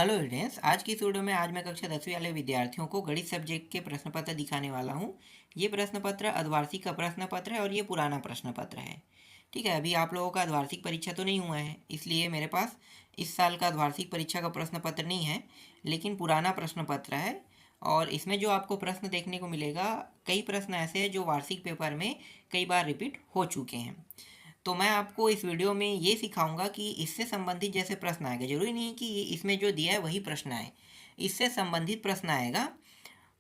Hello students, आज की इस वीडियो में आज मैं कक्षा 10वीं वाले विद्यार्थियों को गणित सब्जेक्ट के प्रश्न पत्र दिखाने वाला हूँ। ये प्रश्न पत्र अर्धवार्षिक का प्रश्न पत्र है और ये पुराना प्रश्न पत्र है। ठीक है, अभी आप लोगों का अर्धवार्षिक परीक्षा तो नहीं हुआ है, इसलिए मेरे पास इस साल का अर्धवार्षिक परीक्षा का प्रश्न पत्र नहीं है, लेकिन पुराना प्रश्न पत्र है। और इसमें जो आपको प्रश्न देखने को मिलेगा, कई प्रश्न ऐसे हैं जो वार्षिक पेपर में कई बार रिपीट हो चुके हैं। तो मैं आपको इस वीडियो में ये सिखाऊंगा कि इससे संबंधित जैसे प्रश्न आएगा, जरूरी नहीं कि इसमें जो दिया है वही प्रश्न आए, इससे संबंधित प्रश्न आएगा,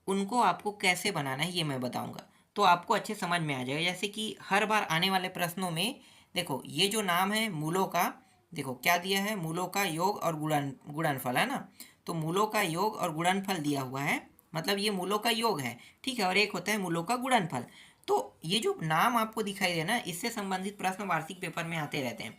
उनको आपको कैसे बनाना है ये मैं बताऊंगा। तो आपको अच्छे समझ में आ जाएगा। जैसे कि हर बार आने वाले प्रश्नों में देखो, ये जो नाम है मूलों का, देखो क्या दिया है, मूलों का योग और गुणनफल है ना। तो मूलों का योग और गुणनफल दिया हुआ है, मतलब ये मूलों का योग है, ठीक है, और एक होता है मूलों का गुणनफल। तो ये जो नाम आपको दिखाई दे ना, इससे संबंधित प्रश्न वार्षिक पेपर में आते रहते हैं।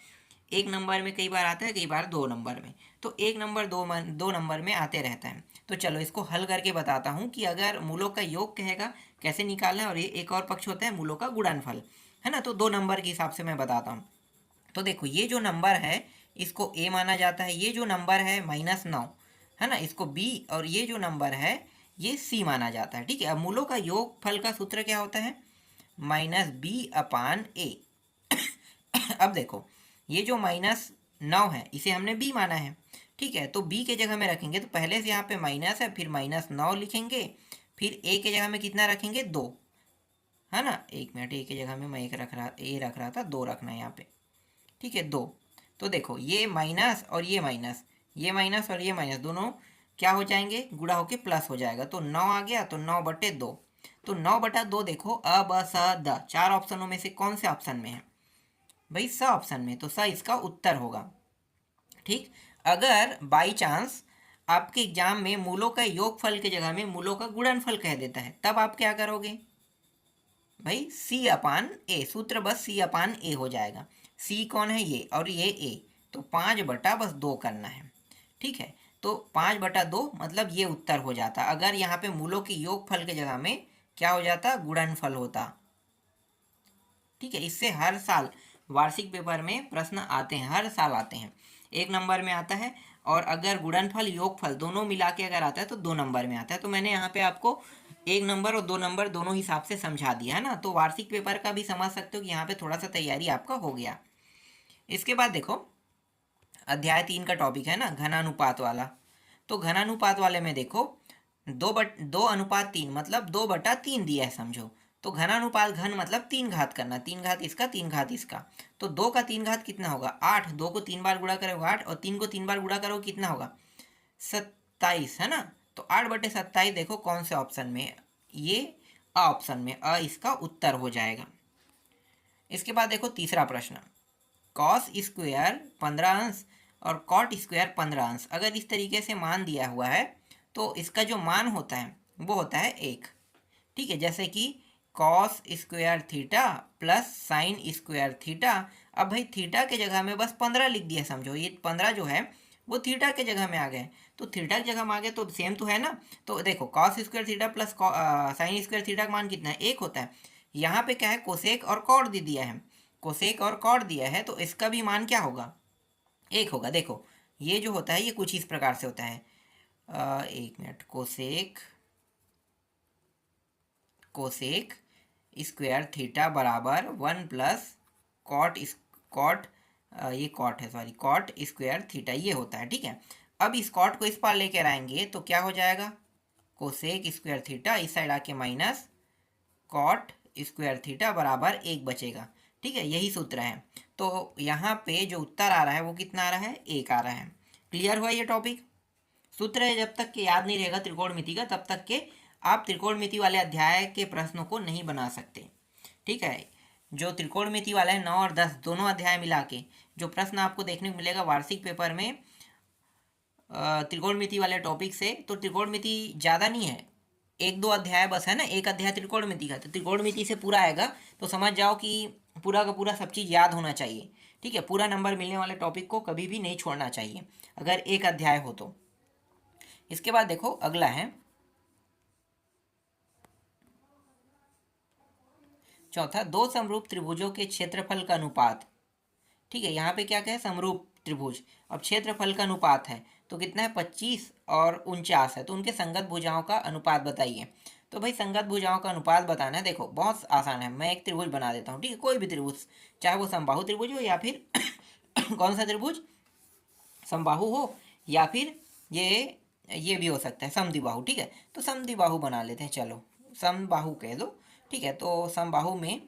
एक नंबर में कई बार आता है, कई बार 2 नंबर में। तो एक नंबर दो नंबर में आते रहता है। तो चलो इसको हल करके बताता हूँ कि अगर मूलों का योग कहेगा कैसे निकालना है, और ये एक और पक्ष होता है मूलों का गुणनफल, है ना। तो 2 नंबर के हिसाब से मैं बताता हूँ। तो देखो, ये जो नंबर है इसको ए माना जाता है, ये जो नंबर है -9, है ना, इसको बी, और ये जो नंबर है ये सी माना जाता है। ठीक है, अब मूलों का योग फल का सूत्र क्या होता है, -b/a। अब देखो, ये जो -9 है इसे हमने b माना है, ठीक है, तो b के जगह में रखेंगे तो पहले से यहाँ पे माइनस है, फिर -9 लिखेंगे, फिर a के जगह में कितना रखेंगे, 2, है ना। एक मिनट, a के जगह में मैं रख रहा था, 2 रखना है यहाँ पे, ठीक है, 2। तो देखो, ये माइनस और ये माइनस, ये माइनस और ये माइनस दोनों क्या हो जाएंगे, गुणा होके प्लस हो जाएगा। तो 9 आ गया, तो 9/2। तो 9/2 देखो, अ ब स द, 4 ऑप्शनों में से कौन से ऑप्शन में है भाई, स ऑप्शन में, तो स इसका उत्तर होगा। ठीक, अगर बाई चांस आपके एग्जाम में मूलों का योगफल के जगह में मूलों का गुणनफल कह देता है, तब आप क्या करोगे भाई, C/A, सूत्र बस C/A हो जाएगा। C कौन है, ये, और ये A, तो 5/2 करना है। ठीक है, तो 5/2 मतलब ये उत्तर हो जाता अगर यहाँ पे मूलों की योगफल के जगह में क्या हो जाता, गुणनफल होता। ठीक है, इससे हर साल वार्षिक पेपर में प्रश्न आते हैं, हर साल आते हैं। 1 नंबर में आता है, और अगर गुणनफल योगफल दोनों मिला के अगर आता है तो 2 नंबर में आता है। तो मैंने यहाँ पे आपको 1 नंबर और 2 नंबर दोनों हिसाब से समझा दिया है ना। तो वार्षिक पेपर का भी समझ सकते हो कि यहाँ पे थोड़ा सा तैयारी आपका हो गया। इसके बाद देखो, अध्याय 3 का टॉपिक है ना, घनानुपात वाला। तो घनानुपात वाले में देखो, 2:3 मतलब 2/3 दिया है समझो। तो घनानुपात, घन मतलब 3 घात करना, 3 घात इसका, 3 घात इसका। तो 2 का 3 घात कितना होगा, 8। 2 को 3 बार गुणा करोगे 8, और 3 को 3 बार गुणा करोगे कितना होगा, 27, है ना। तो 8/27 देखो कौन से ऑप्शन में, ये अ ऑप्शन में, अ इसका उत्तर हो जाएगा। इसके बाद देखो तीसरा प्रश्न, कॉस स्क्वायर 15 अंश और कॉट स्क्वायर 15 अंश, अगर इस तरीके से मान दिया हुआ है तो इसका जो मान होता है वो होता है 1। ठीक है, जैसे कि cos square theta plus sine square theta. अब भाई थीटा के जगह में बस 15 लिख दिया समझो, ये 15 जो है वो थीटा के जगह में आ गए। तो थीटा की जगह में आ गए तो सेम तो है ना। तो देखो, cos square theta plus sine square theta का मान कितना है, 1 होता है। यहाँ पे क्या है, कोसेक और कॉट दे दिया है, कोसेक और कॉट दिया है, तो इसका भी मान क्या होगा, 1 होगा। देखो, ये जो होता है ये कुछ इस प्रकार से होता है, एक minute, cosec cosec square theta बराबर 1 प्लस कॉट कॉट, ये कॉट है, सॉरी, कॉट स्क्वायर थीटा, ये होता है। ठीक है, अब इस कॉट को इस पार लेकर आएंगे तो क्या हो जाएगा, कोसेक स्क्वायर थीटा, इस साइड आके माइनस कॉट स्क्वायर थीटा बराबर 1 बचेगा। ठीक है, यही सूत्र है। तो यहाँ पे जो उत्तर आ रहा है वो कितना आ रहा है, 1 आ रहा है। क्लियर हुआ ये टॉपिक। सूत्र है, जब तक के याद नहीं रहेगा त्रिकोणमिति का, तब तक के आप त्रिकोणमिति वाले अध्याय के प्रश्नों को नहीं बना सकते। ठीक है, जो त्रिकोणमिति वाला है 9 और 10 दोनों अध्याय मिला के जो प्रश्न आपको देखने को मिलेगा वार्षिक पेपर में त्रिकोणमिति वाले टॉपिक से, तो त्रिकोणमिति ज़्यादा नहीं है, 1-2 अध्याय बस है ना, एक अध्याय त्रिकोणमिति का। तो त्रिकोणमिति से पूरा आएगा, तो समझ जाओ कि पूरा का पूरा सब चीज़ याद होना चाहिए। ठीक है, पूरा नंबर मिलने वाले टॉपिक को कभी भी नहीं छोड़ना चाहिए अगर एक अध्याय हो तो। इसके बाद देखो अगला है चौथा, दो समरूप त्रिभुजों के क्षेत्रफल का अनुपात। ठीक है, यहाँ पे क्या क्या है, समरूप त्रिभुज, अब क्षेत्रफल का अनुपात है। तो कितना है 25 और 49 है, तो उनके संगत भुजाओं का अनुपात बताइए। तो भाई संगत भुजाओं का अनुपात बताना है, देखो बहुत आसान है, मैं एक त्रिभुज बना देता हूँ, ठीक है, कोई भी त्रिभुज, चाहे वो समबाहु त्रिभुज हो या फिर कौन सा त्रिभुज, समबाहु हो या फिर ये भी हो सकता है समद्विबाहु, ठीक है। तो समद्विबाहु बना लेते हैं, चलो समबाहु कह दो, ठीक है। तो समबाहु में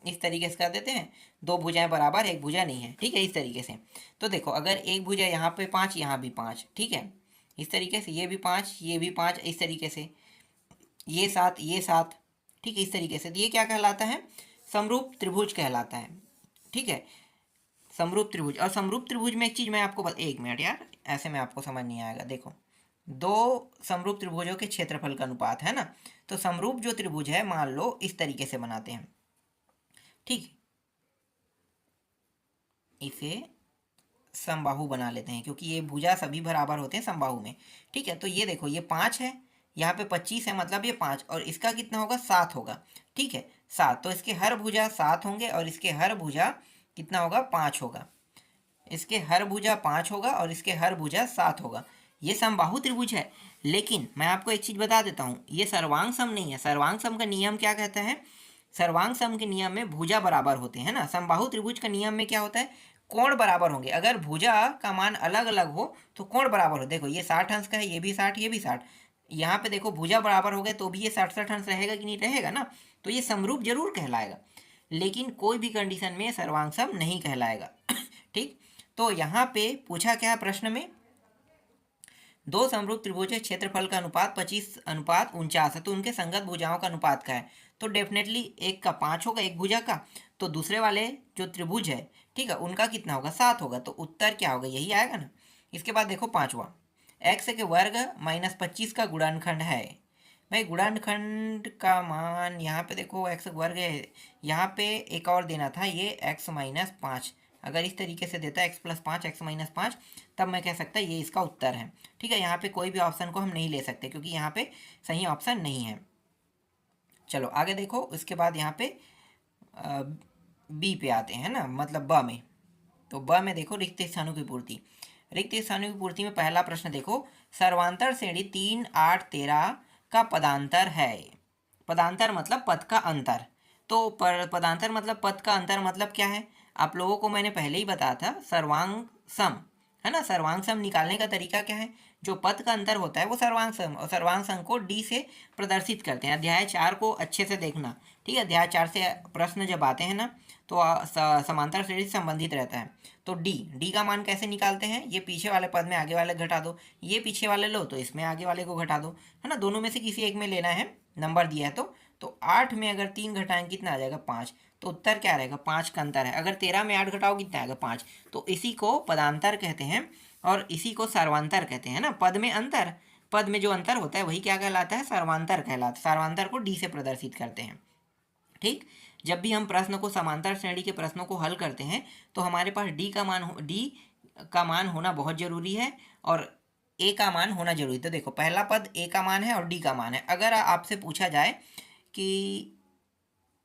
इस तरीके से कर देते हैं, दो भुजाएं बराबर, एक भुजा नहीं है, ठीक है, इस तरीके से। तो देखो अगर एक भुजा यहाँ पे 5, यहाँ भी 5, ठीक है, इस तरीके से, ये भी 5, ये भी 5, इस तरीके से, ये 7, ये 7, ठीक है, इस तरीके से। तो ये क्या कहलाता है, समरूप त्रिभुज कहलाता है, ठीक है, समरूप त्रिभुज। और समरूप त्रिभुज में एक चीज़ मैं आपको एक मिनट यार, ऐसे में आपको समझ नहीं आएगा, देखो दो समरूप त्रिभुजों के क्षेत्रफल का अनुपात है ना, तो समरूप जो त्रिभुज है मान लो इस तरीके से बनाते हैं, ठीक, इसे समबाहु बना लेते हैं क्योंकि ये भुजा सभी बराबर होते हैं समबाहु में, ठीक है। तो ये देखो ये 5 है, यहाँ पे 25 है, मतलब ये 5, और इसका कितना होगा 7 होगा, ठीक है, 7, तो इसके हर भुजा 7 होंगे और इसके हर भुजा कितना होगा 5 होगा, इसके हर भुजा 5 होगा और इसके हर भुजा 7 होगा। ये समबाहु त्रिभुज है, लेकिन मैं आपको एक चीज़ बता देता हूँ, ये सर्वांग सम नहीं है। सर्वांग सम का नियम क्या कहता है, सर्वांग सम के नियम में भुजा बराबर होते हैं ना। समबाहु त्रिभुज का नियम में क्या होता है, कोण बराबर होंगे, अगर भुजा का मान अलग अलग हो तो कोण बराबर हो। देखो ये 60 अंश का है, ये भी 60, ये भी 60, यहाँ पे देखो भुजा बराबर हो गए तो भी ये 60 अंश रहेगा कि नहीं रहेगा ना, तो ये समरूप जरूर कहलाएगा, लेकिन कोई भी कंडीशन में सर्वांग सम नहीं कहलाएगा। ठीक, तो यहाँ पे पूछा क्या है प्रश्न में, दो समरूप त्रिभुज क्षेत्रफल का अनुपात 25:49 है, तो उनके संगत भुजाओं का अनुपात क्या है, तो डेफिनेटली एक का 5 होगा एक भुजा का, तो दूसरे वाले जो त्रिभुज है, ठीक है, उनका कितना होगा 7 होगा, तो उत्तर क्या होगा यही आएगा ना। इसके बाद देखो पांचवा, x के वर्ग माइनस 25 का गुणनखंड है। भाई गुणनखंड का मान यहाँ पे देखो x वर्ग है, यहाँ पे एक और देना था ये x-5, अगर इस तरीके से देता है x+5 x-5, तब मैं कह सकता ये इसका उत्तर है, ठीक है। यहाँ पे कोई भी ऑप्शन को हम नहीं ले सकते क्योंकि यहाँ पे सही ऑप्शन नहीं है। चलो आगे देखो, इसके बाद यहाँ पे बी पे आते हैं ना, मतलब ब में। तो ब में देखो रिक्त स्थानों की पूर्ति, रिक्त स्थानों की पूर्ति में पहला प्रश्न देखो, सर्वांतर श्रेणी 3, 8, 13 का पदांतर है। पदांतर मतलब पद का अंतर, तो पदांतर मतलब पद का अंतर मतलब क्या है, आप लोगों को मैंने पहले ही बताया था, सर्वांग सम है ना। सर्वांग सम निकालने का तरीका क्या है, जो पद का अंतर होता है वो सर्वांग सम, और सर्वांग सम को डी से प्रदर्शित करते हैं। अध्याय 4 को अच्छे से देखना, ठीक है, अध्याय 4 से प्रश्न जब आते हैं ना तो समांतर श्रेणी से संबंधित रहता है। तो डी का मान कैसे निकालते हैं, ये पीछे वाले पद में आगे वाले घटा दो, ये पीछे वाले लो तो इसमें आगे वाले को घटा दो, है ना, दोनों में से किसी एक में लेना है, नंबर दिया है तो 8 में अगर 3 घटाएं कितना आ जाएगा 5, तो उत्तर क्या रहेगा 5 का अंतर है। अगर 13 में 8 घटाओ कितना आएगा 5, तो इसी को पदांतर कहते हैं और इसी को सर्वांतर कहते हैं ना। पद में अंतर, पद में जो अंतर होता है वही क्या कहलाता है, सर्वांतर कहलाता है। सर्वांतर को डी से प्रदर्शित करते हैं। ठीक, जब भी हम प्रश्न को समांतर श्रेणी के प्रश्नों को हल करते हैं तो हमारे पास डी का मान होना बहुत जरूरी है और ए का मान होना जरूरी। तो देखो पहला पद ए का मान है और डी का मान है। अगर आपसे पूछा जाए कि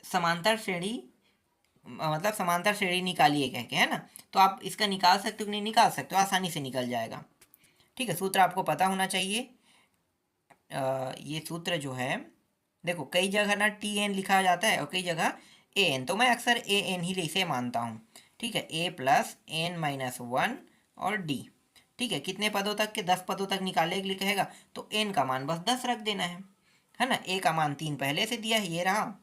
समांतर श्रेणी मतलब समांतर श्रेणी निकालिए कह के, है ना, तो आप इसका निकाल सकते हो कि नहीं निकाल सकते हो, आसानी से निकल जाएगा। ठीक है, सूत्र आपको पता होना चाहिए। ये सूत्र जो है देखो कई जगह ना TN लिखा जाता है और कई जगह AN, तो मैं अक्सर AN ही इसे मानता हूँ। ठीक है, A+N-1 और D, ठीक है, कितने पदों तक के, 10 पदों तक निकालने के लिए कहेगा तो N का मान बस 10 रख देना है ना। A का मान 3 पहले से दिया है, ये रहा,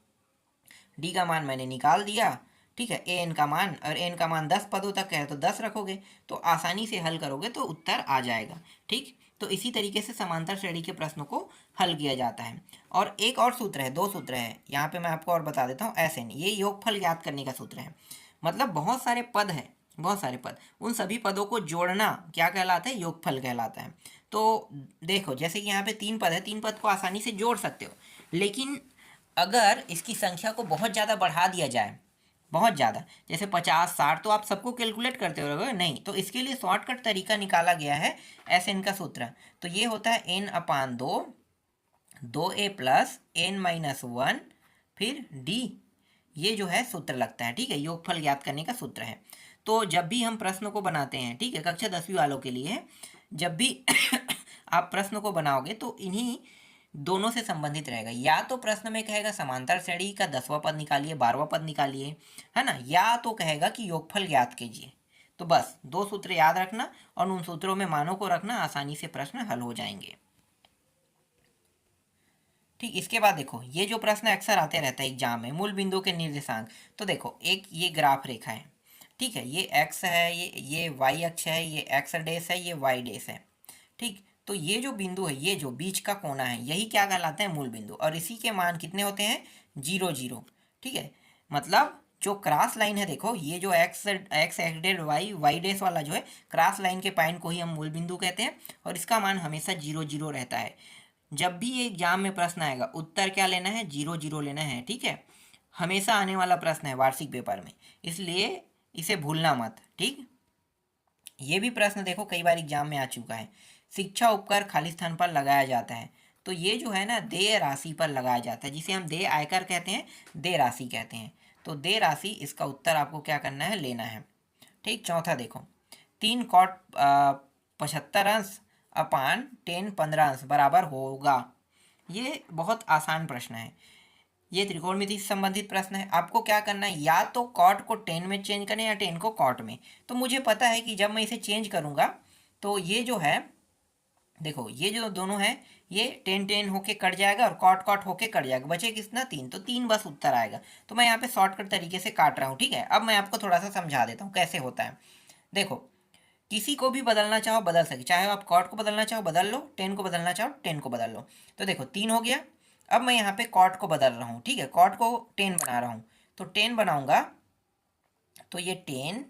D का मान मैंने निकाल दिया, ठीक है, AN का मान, और N का मान 10 पदों तक है तो 10 रखोगे तो आसानी से हल करोगे तो उत्तर आ जाएगा। ठीक, तो इसी तरीके से समांतर श्रेणी के प्रश्नों को हल किया जाता है। और एक और सूत्र है, 2 सूत्र है यहाँ पे मैं आपको और बता देता हूँ। SN, ये योगफल ज्ञात करने का सूत्र है, मतलब बहुत सारे पद हैं, बहुत सारे पद, उन सभी पदों को जोड़ना क्या कहलाता है, योगफल कहलाता है। तो देखो जैसे कि यहाँ पे 3 पद है, 3 पद को आसानी से जोड़ सकते हो, लेकिन अगर इसकी संख्या को बहुत ज़्यादा बढ़ा दिया जाए, बहुत ज़्यादा, जैसे 50, 60, तो आप सबको कैलकुलेट करते हो नहीं, तो इसके लिए शॉर्टकट तरीका निकाला गया है SN का सूत्र। तो ये होता है N/2, 2A+N-1 फिर D, ये जो है सूत्र लगता है। ठीक है, योगफल ज्ञात करने का सूत्र है। तो जब भी हम प्रश्न को बनाते हैं, ठीक है, कक्षा 10वीं वालों के लिए जब भी आप प्रश्न को बनाओगे तो इन्हीं दोनों से संबंधित रहेगा। या तो प्रश्न में कहेगा समांतर श्रेणी का 10वां पद निकालिए, 12वां पद निकालिए, है ना, या तो कहेगा कि योगफल ज्ञात कीजिए। तो बस 2 सूत्र याद रखना और उन सूत्रों में मानों को रखना, आसानी से प्रश्न हल हो जाएंगे। ठीक, इसके बाद देखो ये जो प्रश्न अक्सर आते रहता है एग्जाम में, मूल बिंदु के निर्देशांक। तो देखो एक ये ग्राफ रेखा है, ठीक है, ये एक्स है, ये वाई अक्ष है, ये एक्स डैश है, ये वाई डैश है। ठीक, तो ये जो बिंदु है, ये जो बीच का कोना है, यही क्या कहलाता है, मूल बिंदु। और इसी के मान कितने होते हैं, 0 0। ठीक है, मतलब जो क्रॉस लाइन है, देखो ये जो X X X dead Y Y dash वाला जो है, क्रॉस लाइन के पॉइंट को ही हम मूल बिंदु कहते हैं, और इसका मान हमेशा 0 0 रहता है। जब भी ये एग्जाम में प्रश्न आएगा, उत्तर क्या लेना है, 0 0 लेना है। ठीक है, हमेशा आने वाला प्रश्न है वार्षिक पेपर में, इसलिए इसे भूलना मत। ठीक, ये भी प्रश्न देखो कई बार एग्जाम में आ चुका है। शिक्षा उपकर खाली स्थान पर लगाया जाता है, तो ये जो है ना, देय राशि पर लगाया जाता है, जिसे हम देय आयकर कहते हैं, देय राशि कहते हैं। तो देय राशि, इसका उत्तर आपको क्या करना है, लेना है। ठीक, चौथा देखो, 3 cot 75 अंश अपान 10 15 अंश बराबर होगा। ये बहुत आसान प्रश्न है, ये त्रिकोणमिति से संबंधित प्रश्न है। आपको क्या करना है, या तो कॉट को 10 में चेंज करें या 10 को कॉट में। तो मुझे पता है कि जब मैं इसे चेंज करूँगा तो ये जो है, देखो ये जो दोनों है, ये 10 10 होके कट जाएगा और कॉट कॉट होके कट जाएगा, बचे कितना, 3। तो 3 बस उत्तर आएगा। तो मैं यहाँ पे शॉर्टकट तरीके से काट रहा हूँ। ठीक है, अब मैं आपको थोड़ा सा समझा देता हूँ कैसे होता है। देखो, किसी को भी बदलना चाहो बदल सके, चाहे आप कॉट को बदलना चाहो बदल लो, 10 को बदलना चाहो 10 को बदल लो। तो देखो 3 हो गया। अब मैं यहाँ पे कॉट को बदल रहा हूँ, ठीक है, कॉट को 10 बना रहा हूँ। तो 10 बनाऊंगा तो ये 10